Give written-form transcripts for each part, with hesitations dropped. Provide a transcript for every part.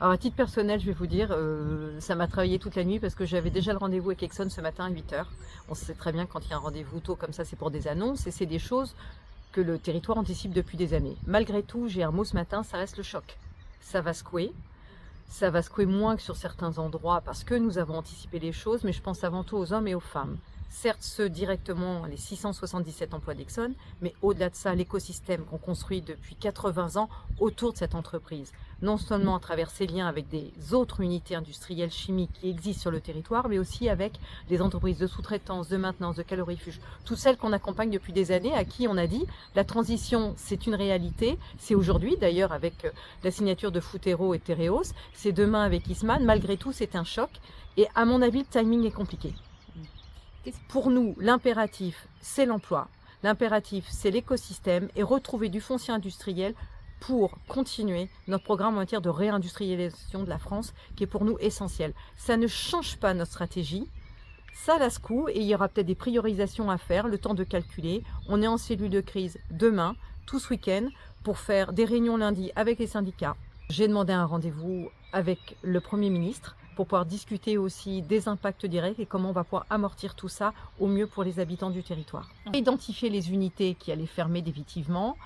Alors à titre personnel, je vais vous dire, ça m'a travaillé toute la nuit parce que j'avais déjà le rendez-vous avec Exxon ce matin à 8 heures. On sait très bien que quand il y a un rendez-vous tôt comme ça, c'est pour des annonces et c'est des choses que le territoire anticipe depuis des années. Malgré tout, j'ai un mot ce matin, ça reste le choc. Ça va secouer. Ça va secouer moins que sur certains endroits parce que nous avons anticipé les choses, mais je pense avant tout aux hommes et aux femmes. Certes, ceux directement, les 677 emplois d'Exxon, mais au-delà de ça, l'écosystème qu'on construit depuis 80 ans autour de cette entreprise. Non seulement à travers ses liens avec des autres unités industrielles chimiques qui existent sur le territoire, mais aussi avec les entreprises de sous-traitance, de maintenance, de calorifugés, toutes celles qu'on accompagne depuis des années, à qui on a dit la transition, c'est une réalité, c'est aujourd'hui, d'ailleurs avec la signature de Futero et Tereos, c'est demain avec Eastman, malgré tout c'est un choc, et à mon avis le timing est compliqué. Pour nous, l'impératif, c'est l'emploi. L'impératif, c'est l'écosystème et retrouver du foncier industriel pour continuer notre programme en matière de réindustrialisation de la France, qui est pour nous essentiel. Ça ne change pas notre stratégie. Ça la secoue et il y aura peut-être des priorisations à faire, le temps de calculer. On est en cellule de crise demain, tout ce week-end, pour faire des réunions lundi avec les syndicats. J'ai demandé un rendez-vous avec le Premier ministre pour pouvoir discuter aussi des impacts directs et comment on va pouvoir amortir tout ça au mieux pour les habitants du territoire. Identifier les unités qui allaient fermer définitivement.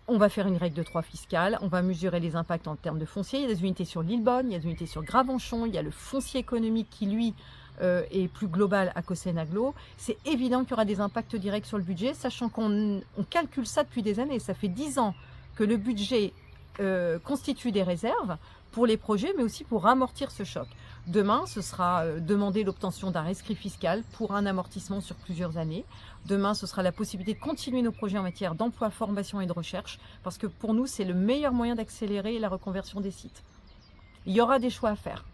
On va faire une règle de 3 fiscale, on va mesurer les impacts en termes de foncier. Il y a des unités sur l'Île-Bonne, il y a des unités sur Gravenchon, il y a le foncier économique qui, lui, est plus global à Cossenaglo. C'est évident qu'il y aura des impacts directs sur le budget, sachant qu'on calcule ça depuis des années. Ça fait 10 ans que le budget constitue des réserves pour les projets, mais aussi pour amortir ce choc. Demain, ce sera demander l'obtention d'un rescrit fiscal pour un amortissement sur plusieurs années. Demain, ce sera la possibilité de continuer nos projets en matière d'emploi, formation et de recherche, parce que pour nous, c'est le meilleur moyen d'accélérer la reconversion des sites. Il y aura des choix à faire.